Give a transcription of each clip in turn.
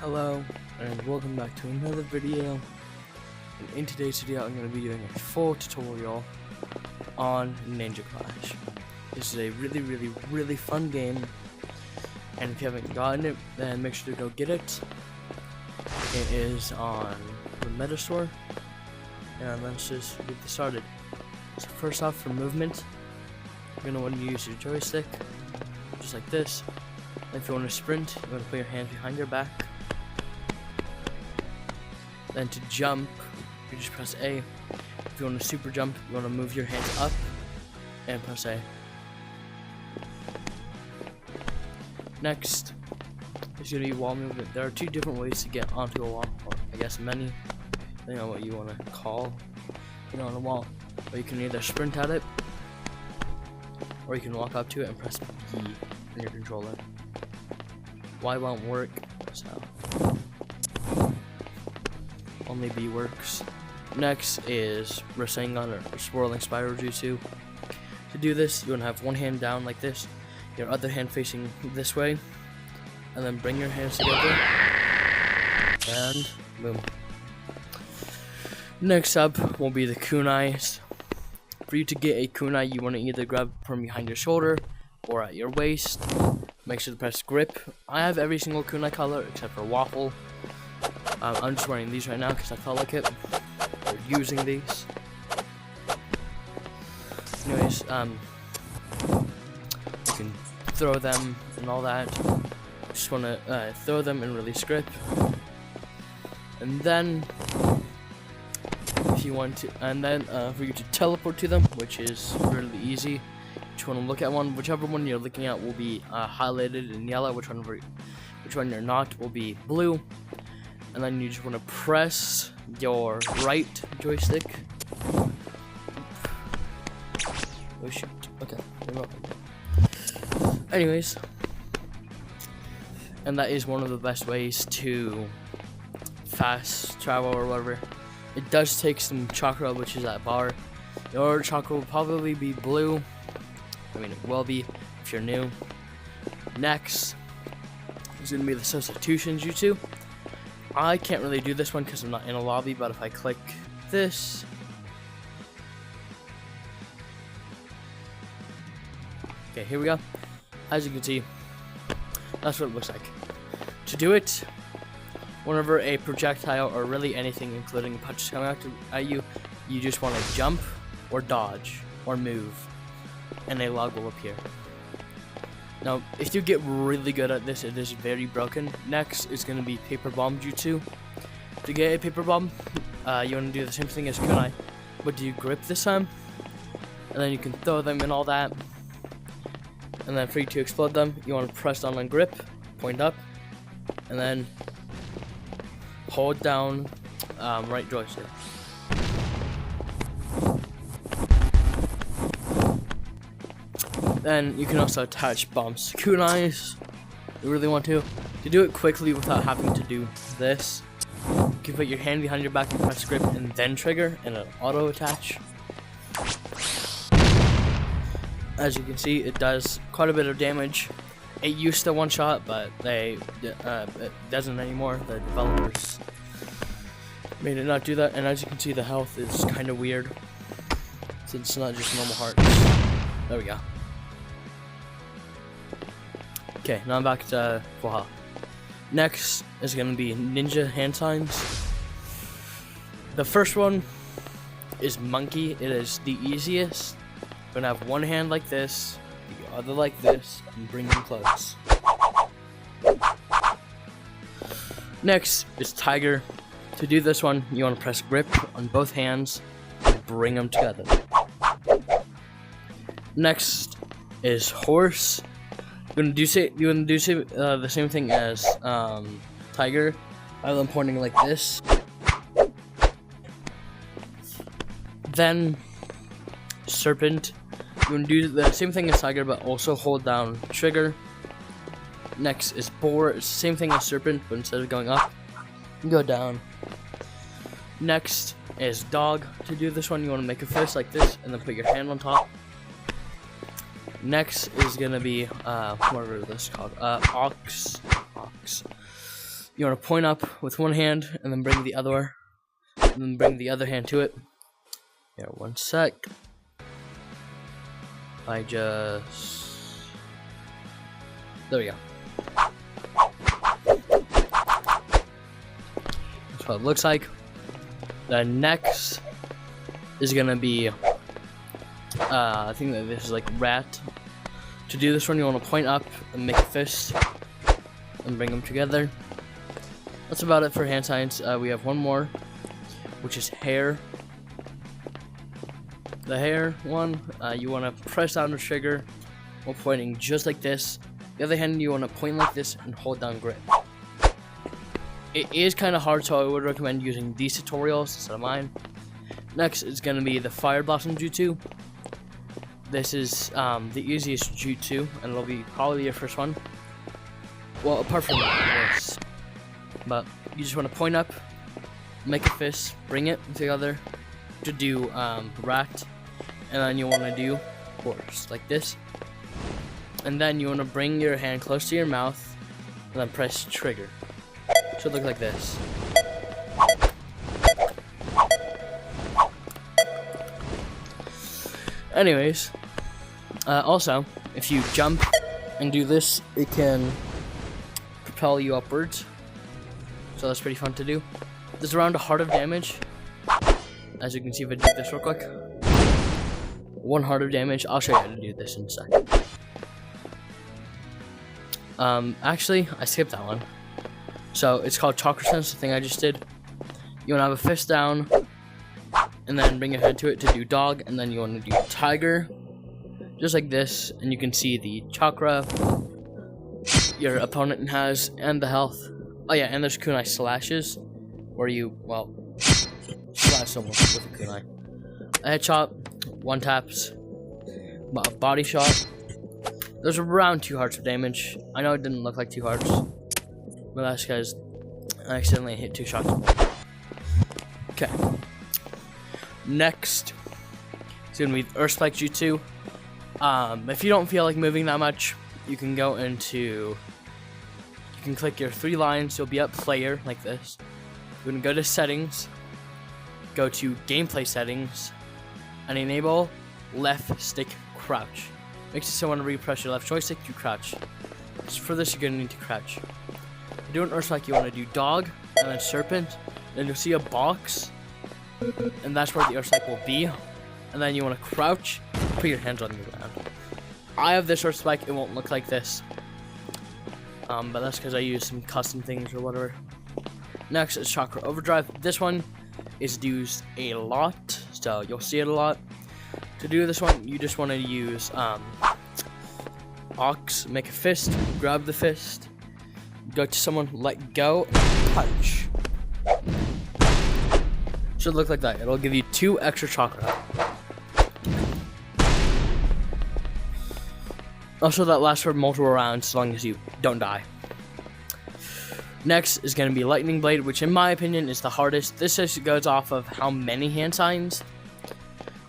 Hello and welcome back to another video. And in today's video I'm going to be doing a full tutorial on Ninja Clash. This is a really fun game, and if you haven't gotten it, then make sure to go get it. It is on the Meta Store, and let's just get this started. So first off, for movement, you're going to want to use your joystick just like this. And if you want to sprint, you want to put your hands behind your back. Then to jump, you just press A. If you want to super jump, you want to move your hands up and press A. Next is going to be wall movement. There are two different ways to get onto a wall, or I guess many, depending on what you want to call, on a wall. But you can either sprint at it, or you can walk up to it and press B on your controller. Y won't work, so only B works. Next is Rasengan or Swirling Spiral Jutsu. To do this, you want to have one hand down like this, your other hand facing this way, and then bring your hands together, and boom. Next up will be the kunais. For you to get a kunai, you want to either grab from behind your shoulder or at your waist. Make sure to press grip. I have every single kunai color except for waffle. I'm just wearing these right now because I felt like it. Or using these. Anyways, you can throw them and all that. Just want to throw them and release grip. And then, if you want to, for you to teleport to them, which is really easy. You just want to look at one. Whichever one you're looking at will be highlighted in yellow. Which one you're not will be blue. And then you just want to press your right joystick. Oh shoot. Okay. Anyways. And that is one of the best ways to fast travel or whatever. It does take some chakra, which is that bar. Your chakra will probably be blue. I mean, it will be if you're new. Next is going to be the substitution jutsu. I can't really do this one because I'm not in a lobby, but if I click this, okay, here we go. As you can see, that's what it looks like. To do it, whenever a projectile or really anything, including punches coming out at you, you just want to jump or dodge or move, and a log will appear. Now, if you get really good at this, it is very broken. Next is going to be paper bomb jutsu. To get a paper bomb, you want to do the same thing as kunai, but do you grip this time, and then you can throw them and all that. And then for you to explode them, you want to press down on grip, point up, and then hold down right joystick. Then you can also attach bombs to kunais. You really want to do it quickly without having to do this. You can put your hand behind your back and press grip and then trigger, and it'll auto attach. As you can see, it does quite a bit of damage. It used to one shot, but it doesn't anymore. The developers made it not do that, and as you can see, the health is kind of weird. So it's not just normal hearts. There we go. Okay, now I'm back to Fuha. Next is going to be ninja hand signs. The first one is monkey. It is the easiest. You're going to have one hand like this, the other like this, and bring them close. Next is tiger. To do this one, you want to press grip on both hands and bring them together. Next is horse. You want to do the same thing as tiger, other than pointing like this. Then serpent. You want to do the same thing as tiger, but also hold down trigger. Next is boar. It's the same thing as serpent, but instead of going up, you go down. Next is dog. To do this one, you want to make a fist like this, and then put your hand on top. Next is gonna be whatever this is called, ox. You want to point up with one hand and then bring the other hand to it. Here, one sec. There we go. That's what it looks like. The next is gonna be, I think that this is like rat. To do this one, you want to point up and make a fist and bring them together. That's about it for hand signs. We have one more, which is hair. The hair one, you want to press down the trigger while pointing just like this. The other hand, you want to point like this and hold down grip. It is kind of hard, so I would recommend using these tutorials instead of mine. Next is going to be the Fire Blossom Jutsu. This is the easiest jutsu, and it'll be probably your first one. Well, apart from this. But you just want to point up, make a fist, bring it together to do rat, and then you want to do horse, like this. And then you want to bring your hand close to your mouth, and then press trigger. Should look like this. Anyways, also, if you jump and do this, it can propel you upwards. So that's pretty fun to do. There's around a heart of damage. As you can see if I do this real quick. 1 heart of damage. I'll show you how to do this in a second. Actually, I skipped that one. So it's called Chakra Sense, the thing I just did. You want to have a fist down, and then bring your head to it to do dog, and then you want to do tiger, just like this, and you can see the chakra your opponent has, and the health. Oh yeah, and there's kunai slashes, where you, well, slash someone with a kunai. A headshot, 1 taps, a body shot. There's around 2 hearts of damage. I know it didn't look like 2 hearts, but that's because I accidentally hit 2 shots. Okay. Next, it's gonna be Earth Spike Jutsu. If you don't feel like moving that much, you can go into. You can click your 3 lines. You'll be at player like this. You're gonna go to settings, go to gameplay settings, and enable left stick crouch. Makes it so when you press your left joystick, you crouch. So for this, you're gonna need to crouch. To do an Earth Spike, you want to do dog and then serpent. Then you'll see a box, and that's where the Earth Spike will be. And then you want to crouch, put your hands on the ground. I have this Earth Spike. It won't look like this, but that's because I use some custom things or whatever. Next is Chakra Overdrive. This one is used a lot, so you'll see it a lot. To do this one, you just want to use Ox, make a fist, grab the fist, go to someone, let go, and punch. Should look like that. It'll give you 2 extra chakra. Also, that lasts for multiple rounds as long as you don't die. Next is going to be Lightning Blade, which in my opinion is the hardest. This just goes off of how many hand signs.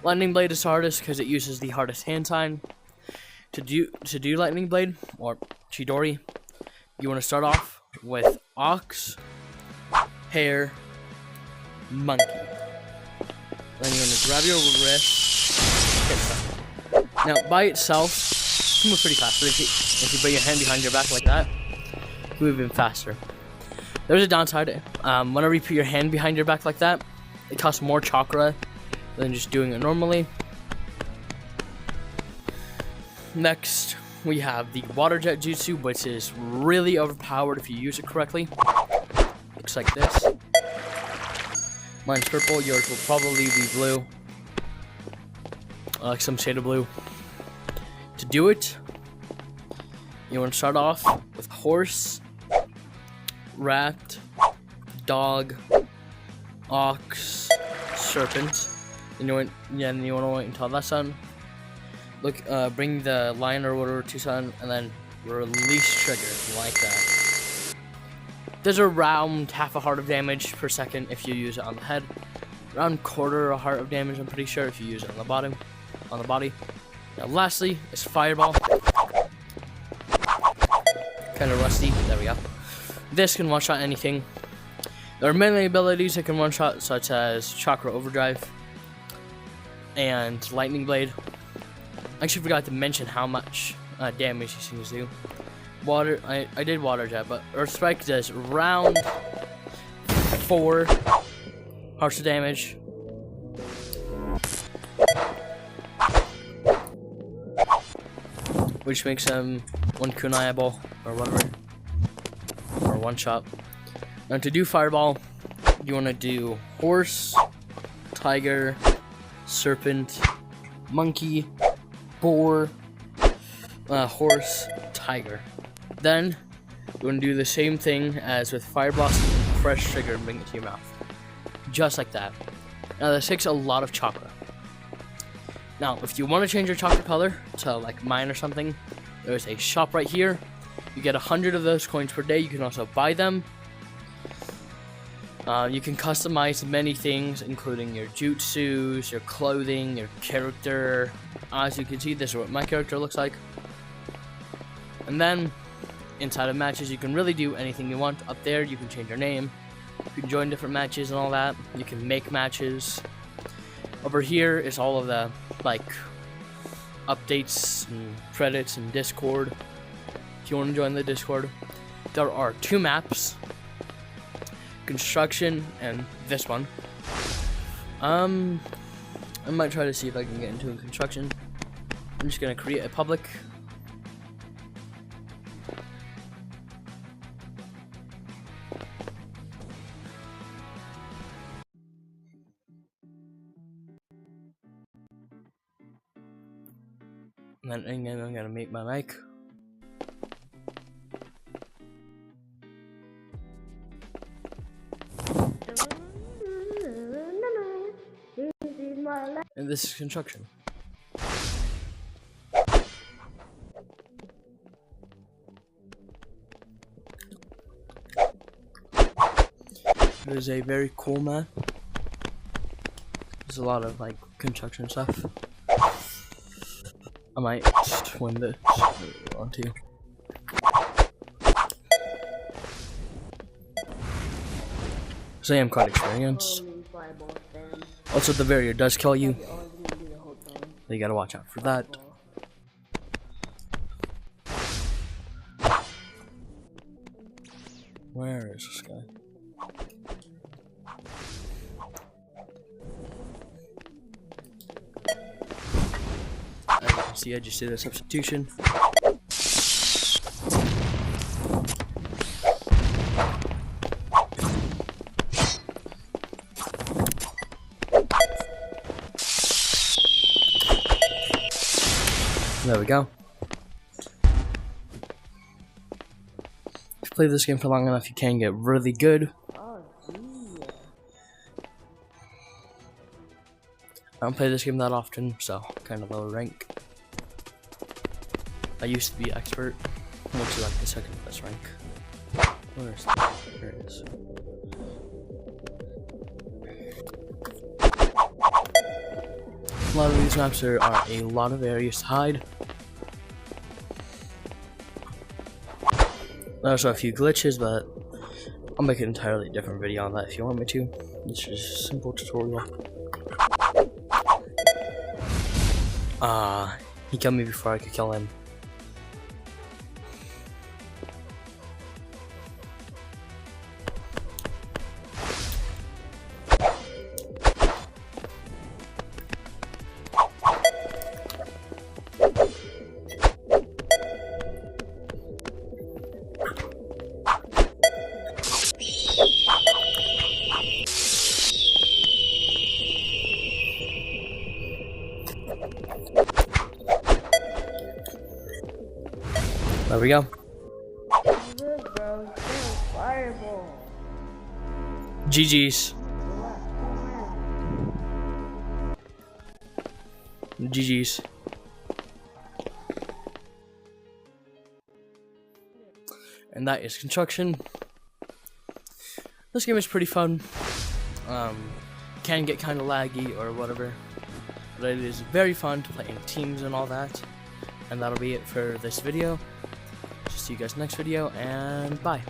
Lightning Blade is the hardest because it uses the hardest hand sign. To do Lightning Blade, or Chidori, you want to start off with Ox, Hair, Monkey. Then you want to grab your wrist, hit stuff. Now, by itself, it can move pretty fast, but if you put your hand behind your back like that, you move even faster. There's a downside. Whenever you put your hand behind your back like that, it costs more chakra than just doing it normally. Next, we have the Water Jet Jutsu, which is really overpowered if you use it correctly. Looks like this. Mine's purple, yours will probably be blue. Like some shade of blue. To do it, you want to start off with horse, rat, dog, ox, serpent. Then you want to wait until that's done. Look, bring the lion or whatever to sun, and then release trigger like that. There's around half a heart of damage per second if you use it on the head. Around quarter a heart of damage, I'm pretty sure, if you use it on the bottom, on the body. Now, lastly, is Fireball. Kind of rusty. There we go. This can one-shot anything. There are many abilities that can one-shot, such as Chakra Overdrive and Lightning Blade. I actually forgot to mention how much damage these things do. Water, I did Water Jet, but Earth Strike does round 4 harsher damage. Which makes them one kunai ball or whatever, or one shot. Now to do Fireball, you want to do Horse, Tiger, Serpent, Monkey, Boar, Horse, Tiger. Then you want to do the same thing as with Fire Blossom, Fresh Trigger, and bring it to your mouth, just like that. Now this takes a lot of chakra. Now, if you want to change your chakra color to like mine or something, there's a shop right here. You get 100 of those coins per day. You can also buy them. You can customize many things, including your jutsus, your clothing, your character. As you can see, this is what my character looks like. And then, inside of matches, you can really do anything you want. Up there, you can change your name. You can join different matches and all that. You can make matches. Over here is all of the like updates and credits and Discord. If you want to join the Discord, there are 2 maps: Construction and this one. I might try to see if I can get into Construction. I'm just gonna create a public. And then I'm gonna mute my mic. And this is Construction. It is a very cool map. There's a lot of like construction stuff. I might win this if I want to. So I am quite experienced. Also, the barrier does kill you. So you gotta watch out for that. Where is this guy? As you can see, I just did a substitution. There we go. If you play this game for long enough, you can get really good. I don't play this game that often, so kind of low rank. I used to be expert, which is like the second best rank. Where is it? There it is. A lot of these maps are a lot of areas to hide. There's a few glitches, but I'll make an entirely different video on that if you want me to. This is a simple tutorial. He killed me before I could kill him. There we go. GG's. GG's. And that is Construction. This game is pretty fun. Can get kind of laggy or whatever, but it is very fun to play in teams and all that. And that'll be it for this video. See you guys next video, and bye.